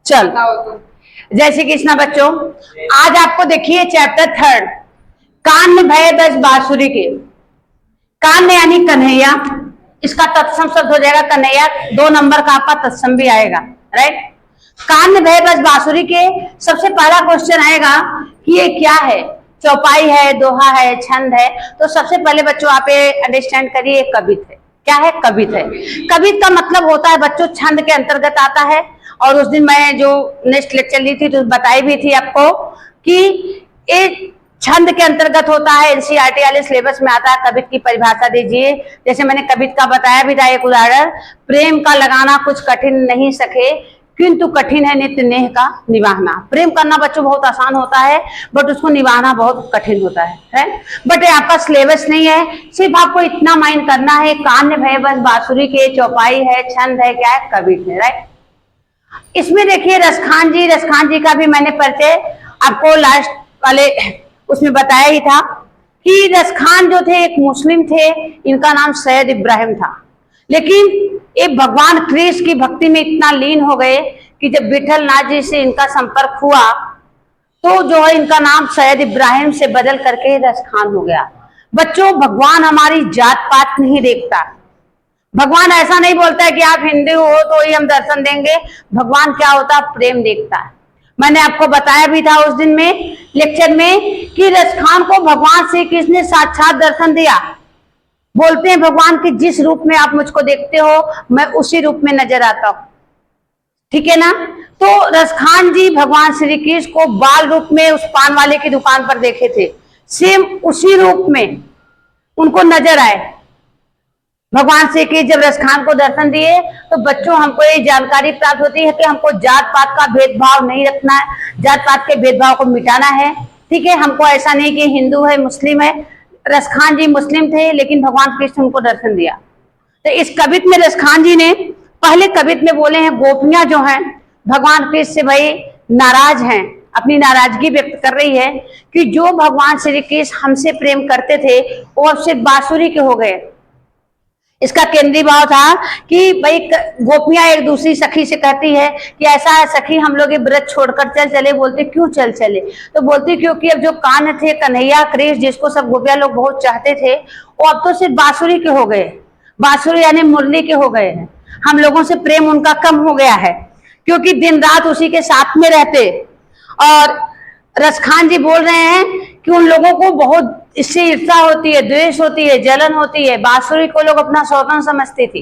चल, जय श्री कृष्णा बच्चों। आज आपको देखिए चैप्टर 3 कान भय बज बांसुरी के। कान यानी कन्हैया, इसका तत्सम शब्द हो जाएगा कन्हैया। 2 नंबर का आपका तत्सम भी आएगा, राइट। कान भय बज बांसुरी के सबसे पहला क्वेश्चन आएगा कि ये क्या है। चौपाई है, दोहा है, छंद है। तो सबसे पहले बच्चों आप ये अंडरस्टैंड करिए, कवित है। क्या है? कवित है। कवित का मतलब होता है बच्चों छंद के अंतर्गत आता है। और उस दिन मैं जो नेक्स्ट लेक्चर ली थी तो बताई भी थी आपको कि एक छंद के अंतर्गत होता है। एनसीईआरटी वाले सिलेबस में आता है। कवित की परिभाषा दीजिए। जैसे मैंने कवित का बताया भी था एक उदाहरण, प्रेम का लगाना कुछ कठिन नहीं सके, किंतु कठिन है नित्य नेह का निभाना। प्रेम करना बच्चों बहुत आसान होता है, बट उसको निभाना बहुत कठिन होता है। बट ये आपका सिलेबस नहीं है। सिर्फ आपको इतना माइंड करना है, कान भय बज बांसुरी के, चौपाई है, छंद है, क्या है? कवित है, राइट। इसमें देखिए रसखान जी का भी मैंने परिचय आपको लास्ट वाले उसमें बताया ही था कि रसखान जो थे एक मुस्लिम थे। इनका नाम सैयद इब्राहिम था। लेकिन ये भगवान कृष्ण की भक्ति में इतना लीन हो गए कि जब विठल नाथ जी से इनका संपर्क हुआ तो जो है इनका नाम सैयद इब्राहिम से बदल करके रसखान हो गया। बच्चों, भगवान हमारी जात पात नहीं देखता। भगवान ऐसा नहीं बोलता है कि आप हिंदू हो तो ही हम दर्शन देंगे। भगवान क्या होता है? प्रेम देखता है। मैंने आपको बताया भी था उस दिन में लेक्चर में कि रसखान को भगवान श्री कृष्ण ने साक्षात दर्शन दिया। बोलते हैं भगवान कि जिस रूप में आप मुझको देखते हो मैं उसी रूप में नजर आता हूं, ठीक है ना। तो रसखान जी भगवान श्री कृष्ण को बाल रूप में उस पान वाले की दुकान पर देखे थे। सेम उसी रूप में उनको नजर आए भगवान श्री कृष्ण। जब रसखान को दर्शन दिए तो बच्चों हमको ये जानकारी प्राप्त होती है कि हमको जात पात का भेदभाव नहीं रखना है, जात पात के भेदभाव को मिटाना है, ठीक है। हमको ऐसा नहीं कि हिंदू है मुस्लिम है। रसखान जी मुस्लिम थे लेकिन भगवान कृष्ण उनको दर्शन दिया। तो इस कवित में रसखान जी ने पहले कवित में बोले हैं गोपियां जो हैं भगवान कृष्ण से भाई नाराज हैं, अपनी नाराजगी व्यक्त कर रही है कि जो भगवान श्री कृष्ण हमसे प्रेम करते थे वो अब सिर्फ बांसुरी के हो गए। इसका केंद्रीय भाव था कि भाई गोपियां एक दूसरी सखी से कहती है कि ऐसा है सखी हम लोग ये व्रत छोड़कर चल चले। बोलते क्यों चल चले? तो बोलती क्योंकि अब जो कान थे कन्हैया कृष्ण जिसको सब गोपियां लोग बहुत चाहते थे वो अब तो सिर्फ बांसुरी के हो गए। बांसुरी यानी मुरली के हो गए हैं। हम लोगों से प्रेम उनका कम हो गया है क्योंकि दिन रात उसी के साथ में रहते। और रसखान जी बोल रहे हैं कि उन लोगों को बहुत इससे ईर्ष्या होती है, द्वेष होती है, जलन होती है। बांसुरी को लोग अपना सौतन समझती थी।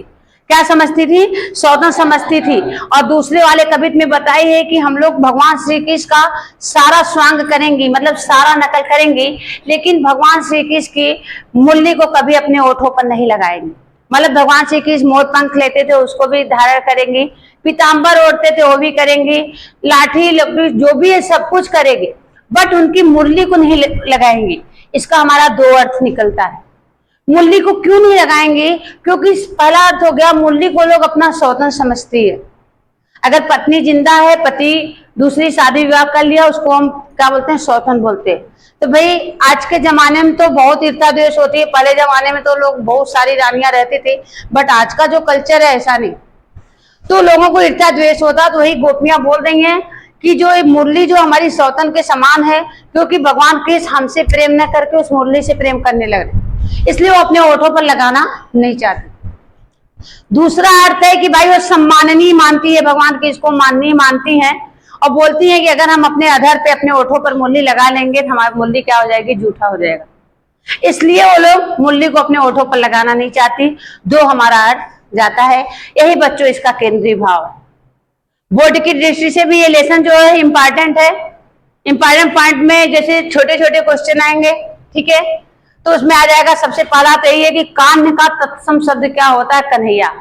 क्या समझती थी? सौतन समझती थी। और दूसरे वाले कवित में बताई है कि हम लोग भगवान श्री कृष्ण का सारा स्वांग करेंगी, मतलब सारा नकल करेंगी, लेकिन भगवान श्री कृष्ण की मुरली को कभी अपने ओठों पर नहीं लगाएंगी। मतलब भगवान श्री कृष्ण मोर पंख लेते थे उसको भी धारण करेंगी, पीताम्बर ओढ़ते थे वो भी करेंगी, लाठी लकड़ी जो भी है सब कुछ करेंगी, बट उनकी मुरली को नहीं लगाएंगी। इसका हमारा 2 अर्थ निकलता है। मुरली को क्यों नहीं लगाएंगे? क्योंकि पहला अर्थ हो गया मुरली को लोग अपना सौतन समझती है। अगर पत्नी जिंदा है, पति दूसरी शादी विवाह कर लिया, उसको हम क्या बोलते हैं? सौतन बोलते हैं। तो भाई आज के जमाने में तो बहुत ईर्ष्या द्वेष होती है। पहले जमाने में तो लोग बहुत सारी रानियां रहते थे, बट आज का जो कल्चर है ऐसा नहीं। तो लोगों को ईर्ष्या द्वेष होता। तो वही गोपियां बोल रही हैं कि जो ये मुरली जो हमारी सौतन के समान है, क्योंकि भगवान कृष्ण हमसे प्रेम न करके उस मुरली से प्रेम करने लगे, इसलिए वो अपने ओठों पर लगाना नहीं चाहती। दूसरा अर्थ है कि भाई वो सम्माननीय मानती है, भगवान कृष्ण को माननीय मानती हैं और बोलती हैं कि अगर हम अपने अधर पे अपने ओठों पर मुरली लगा लेंगे तो हमारी मुरली क्या हो जाएगी? जूठा हो जाएगा। इसलिए वो लोग मुरली को अपने ओठों पर लगाना नहीं चाहती। 2 हमारा अर्थ जाता है। यही बच्चों इसका केंद्रीय भाव है। बोर्ड की दृष्टि से भी ये लेसन जो है इंपॉर्टेंट है। इंपॉर्टेंट पॉइंट में जैसे छोटे छोटे क्वेश्चन आएंगे, ठीक है, तो उसमें आ जाएगा सबसे पहला तो यही है कि कान्ह का तत्सम शब्द क्या होता है? कन्हैया।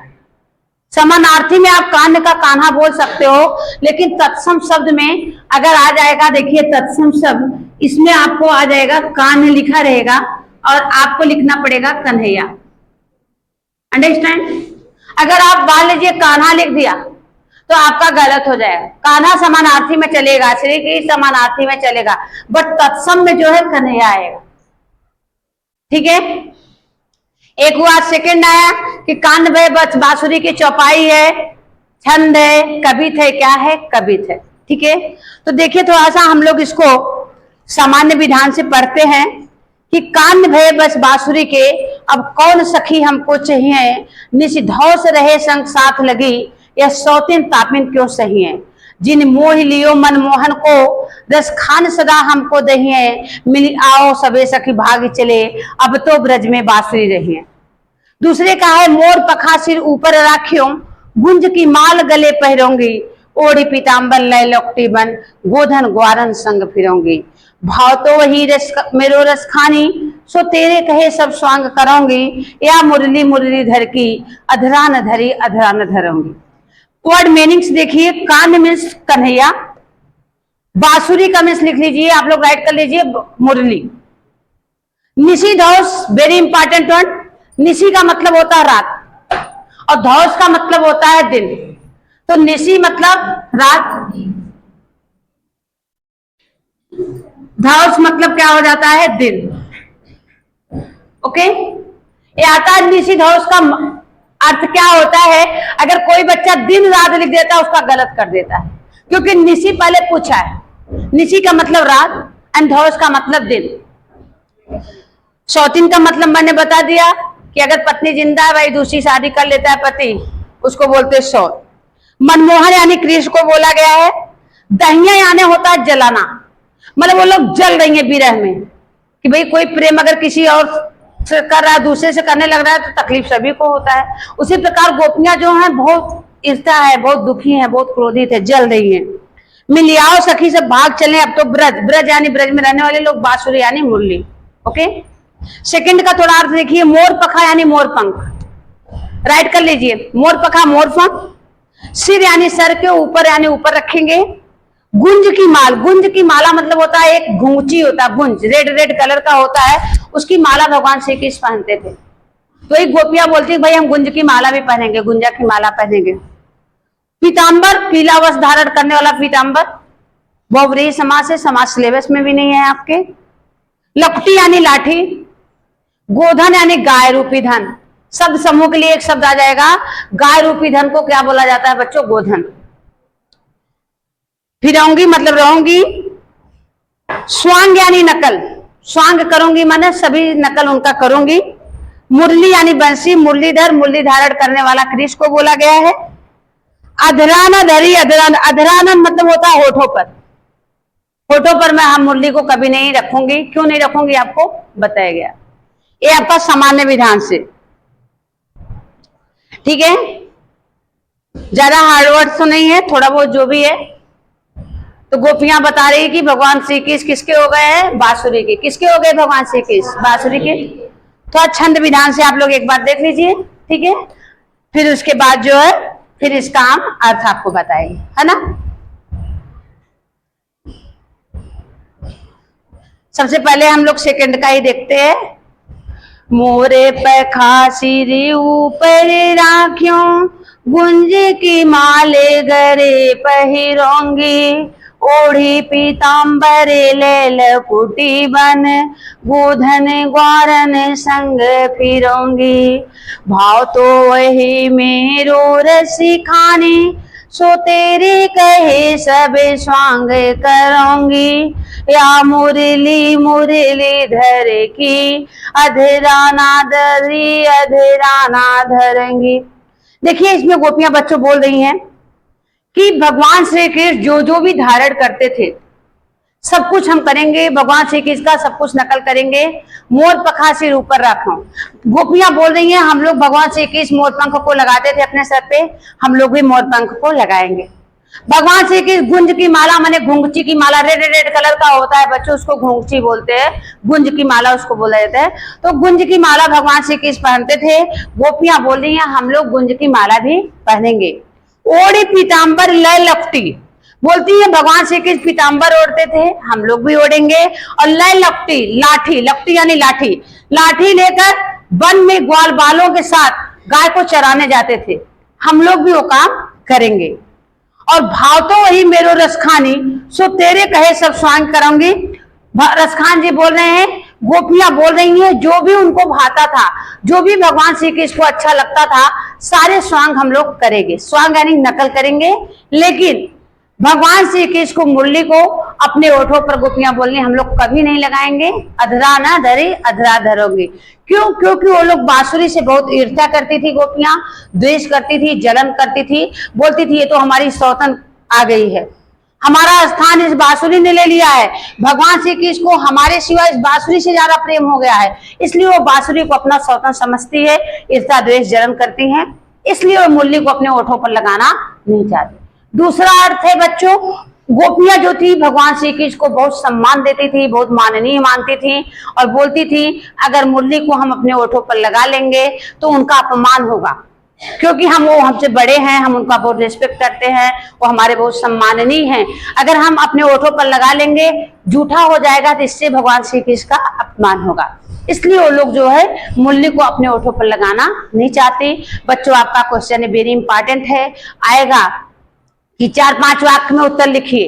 समानार्थी में आप कान्ह का कान्हा बोल सकते हो, लेकिन तत्सम शब्द में अगर आ जाएगा, देखिए तत्सम शब्द इसमें आपको आ जाएगा कान्ह लिखा रहेगा और आपको लिखना पड़ेगा कन्हैया। अंडरस्टैंड? अगर आप मान लीजिए कान्हा लिख दिया तो आपका गलत हो जाएगा। कान्हा समानार्थी में चलेगा, श्री कृष्ण समानार्थी में चलेगा, बट तत्सम में जो है कन्हैया आएगा, ठीक है। एक हुआ। सेकंड आया कि कान भय बज बांसुरी की चौपाई है, छंद है, कवित है, क्या है, कवित है। ठीक है, तो देखिए थोड़ा सा हम लोग इसको सामान्य विधान से पढ़ते हैं कि कान भय बस बांसुरी के, अब कौन सखी हमको चाहिए, निशिधौस रहे संग साथ लगी, यह सौतीन तापिन क्यों सही है, जिन मोह लियो मनमोहन को, रस खान सदा हमको दहिए, मिल आओ सबे सखी भाग चले, अब तो ब्रज में बांसुरी रही है। दूसरे का है मोर पखा सिर ऊपर राखियो, गुंज की माल गले पहरोंगी, ओढ़ी पीताम्बर लय लौकटी बन, गोधन ग्वारन संग फिरोंगी, भाव तो वही रस मेरो रस खानी, सो तेरे कहे सब स्वांग करोंगी, या मुरली मुरली धर की, अधरान धरी अधरान धरोंगी। वर्ड मीनिंग्स देखिए, कान मीन्स कन्हैया, बांसुरी का मीन्स लिख लीजिए, आप लोग राइट कर लीजिए मुरली। निशी धौस वेरी इंपॉर्टेंट वर्ड, निशी का मतलब होता है रात और धौस का मतलब होता है दिन, तो निशी मतलब रात, धौस मतलब क्या हो जाता है, दिन। ओके, ये आता है निशी धौस का अर्थ क्या होता है, अगर कोई बच्चा दिन रात लिख देता है उसका गलत कर देता है, क्योंकि निशी पहले पूछा है, निशी का मतलब रात एंड धौस का मतलब दिन। सौतीन का मतलब मैंने बता दिया कि अगर पत्नी जिंदा है भाई, दूसरी शादी कर लेता है पति, उसको बोलते हैं सौत। मनमोहन यानी कृष्ण को बोला गया है। दहिया यानी होता है जलाना, मतलब वो लोग जल रही है विरह में, कि भाई कोई प्रेम अगर किसी और से कर रहा है, दूसरे से करने लग रहा है, तो तकलीफ सभी को होता है। उसी प्रकार गोपियां जो हैं बहुत ईर्ष्या है, बहुत दुखी हैं, बहुत क्रोधित है, जल रही हैं। मिलियाओ सखी से भाग चले, अब तो ब्रज, ब्रज यानी ब्रज में रहने वाले लोग, बांसुरी यानी मुरली। ओके, सेकंड का थोड़ा अर्थ देखिए, मोर पखा यानी मोर पंख, राइट कर लीजिए, मोर पखा मोर पंख, सिर यानी सर के ऊपर यानी ऊपर रखेंगे, गुंज की माल, गुंज की माला मतलब होता है एक घुंची होता है, गुंज रेड रेड कलर का होता है, उसकी माला भगवान श्री कृष्ण पहनते थे। तो एक गोपियां बोलती है भाई हम गुंज की माला भी पहनेंगे, गुंजा की माला पहनेंगे। पीताम्बर, पीला वस्त्र धारण करने वाला पीताम्बर, बहुव्रीहि समास है, समाज सिलेबस में भी नहीं है आपके। लपटी यानी लाठी, गोधन यानी गाय रूपी धन, शब्द समूह के लिए एक शब्द आ जाएगा, गाय रूपी धन को क्या बोला जाता है बच्चों, गोधन। फिरौंगी मतलब रहूंगी, स्वांग यानी नकल, स्वांग करूंगी माने सभी नकल उनका करूंगी। मुरली यानी बंसी, मुरलीधर, मुरली धारण करने वाला कृष्ण को बोला गया है। अधराना धरी, अधरान, अधराना मतलब होता है होठों पर, होठों पर मैं हम मुरली को कभी नहीं रखूंगी, क्यों नहीं रखूंगी आपको बताया गया। ये आपका सामान्य विधान से, ठीक है, ज्यादा हार्ड वर्ड तो नहीं है, थोड़ा बहुत जो भी है। तो गोपियां बता रही कि भगवान श्री कृष्ण किसके हो गए हैं, बांसुरी के। किसके हो गए भगवान श्री कृष्ण, बांसुरी के। तो छंद विधान से आप लोग एक बार देख लीजिए, ठीक है, फिर उसके बाद जो है फिर इसका हम अर्थ आपको बताएंगे, है ना। सबसे पहले हम लोग सेकंड का ही देखते हैं। मोरे पखा सिर ऊपर राख्यों, गुंज की माले गरे पहिरोंगी, ओढ़ी पीताम्बर लेल पुटी बन, गोधन ग्वारन संग फिरोंगी, भाव तो वही मेरो रसी खाने, सो तेरे कहे सब स्वांग करोंगी, या मुरली मुरली धर की, अधराना धरी अधराना धरेंगी। देखिए इसमें गोपियां बच्चों बोल रही हैं कि भगवान श्री कृष्ण जो जो भी धारण करते थे सब कुछ हम करेंगे, भगवान श्री कृष्ण का सब कुछ नकल करेंगे। मोर पखा सिर ऊपर रखो, गोपियां बोल रही हैं हम लोग भगवान श्री कृष्ण मोर पंख को लगाते थे अपने सर पे, हम लोग भी मोर पंख को लगाएंगे। भगवान श्री कृष्ण गुंज की माला माने घुंघची की माला, रेड रेड कलर का होता है बच्चों, उसको घुंघची बोलते हैं, गुंज की माला उसको बोला जाता है। तो गुंज की माला भगवान श्री कृष्ण पहनते थे, गोपियां बोल रही हैं हम लोग गुंज की माला भी पहनेंगे। ओढ़ी पीताम्बर लय लपटी, बोलती है भगवान श्री कृष्ण पीताम्बर ओढ़ते थे, हम लोग भी ओढ़ेंगे। और लय लपटी, लाठी, लपटी यानी लाठी, लाठी लेकर वन में ग्वाल बालों के साथ गाय को चराने जाते थे, हम लोग भी वो काम करेंगे। और भाव तो वही मेरो रसखानी, सो तेरे कहे सब स्वांग करूंगी। रसखान जी बोल रहे हैं, गोपियां बोल रही हैं जो भी उनको भाता था, जो भी भगवान श्री कृष्ण को अच्छा लगता था सारे स्वांग हम लोग करेंगे, स्वांग यानी नकल करेंगे, लेकिन भगवान श्री कृष्ण को मुरली को अपने ओठों पर गोपियां बोलने हम लोग कभी नहीं लगाएंगे। अधरा ना धरे अधरा धरोगे, क्यों? क्योंकि वो लोग बांसुरी से बहुत ईर्ष्या करती थी, गोपियां द्वेष करती थी, जलन करती थी, बोलती थी ये तो हमारी सौतन आ गई है, हमारा स्थान इस बांसुरी ने ले लिया है, भगवान श्री कृष्ण को हमारे सिवा इस बांसुरी से ज्यादा प्रेम हो गया है, इसलिए वो बांसुरी को अपना सौतन समझती है, ईर्ष्या द्वेष जलन करती हैं, इसलिए वो मुरली को अपने ओठों पर लगाना नहीं चाहती। दूसरा अर्थ है बच्चों, गोपियां जो थी भगवान श्री कृष्ण को बहुत सम्मान देती थी, बहुत माननीय मानती थी और बोलती थी अगर मुरली को हम अपने ओठों पर लगा लेंगे तो उनका अपमान होगा, क्योंकि वो हमसे बड़े हैं, हम उनका बहुत रिस्पेक्ट करते हैं, वो हमारे बहुत सम्माननीय हैं, अगर हम अपने ओठों पर लगा लेंगे झूठा हो जाएगा तो इससे भगवान श्री कृष्ण का अपमान होगा, इसलिए वो लोग जो है मुरली को अपने ओठों पर लगाना नहीं चाहती। बच्चों आपका क्वेश्चन वेरी इंपॉर्टेंट है, आएगा कि 4-5 वाक्य में उत्तर लिखिए,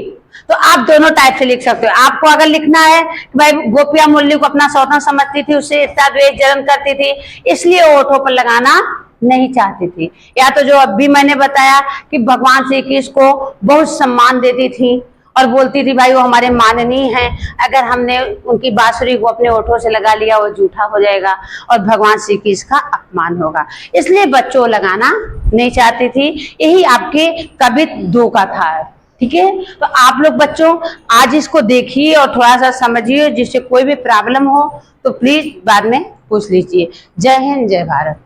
तो आप दोनों टाइप से लिख सकते हो। आपको अगर लिखना है कि भाई गोपियां मुरली को अपना सौतन समझती थी, उससे ईर्ष्या द्वेष जलन करती थी, इसलिए वो ओठों पर लगाना नहीं चाहती थी, या तो जो अभी मैंने बताया कि भगवान श्री कृष्ण को बहुत सम्मान देती थी और बोलती थी भाई वो हमारे माननीय हैं, अगर हमने उनकी बांसुरी को अपने ओठों से लगा लिया वो झूठा हो जाएगा और भगवान श्री कृष्ण का अपमान होगा, इसलिए बच्चों लगाना नहीं चाहती थी। यही आपके कवित 2 का था, ठीक है। तो आप लोग बच्चों आज इसको देखिए और थोड़ा सा समझिए, जिससे कोई भी प्रॉब्लम हो तो प्लीज बाद में पूछ लीजिए। जय हिंद, जय भारत।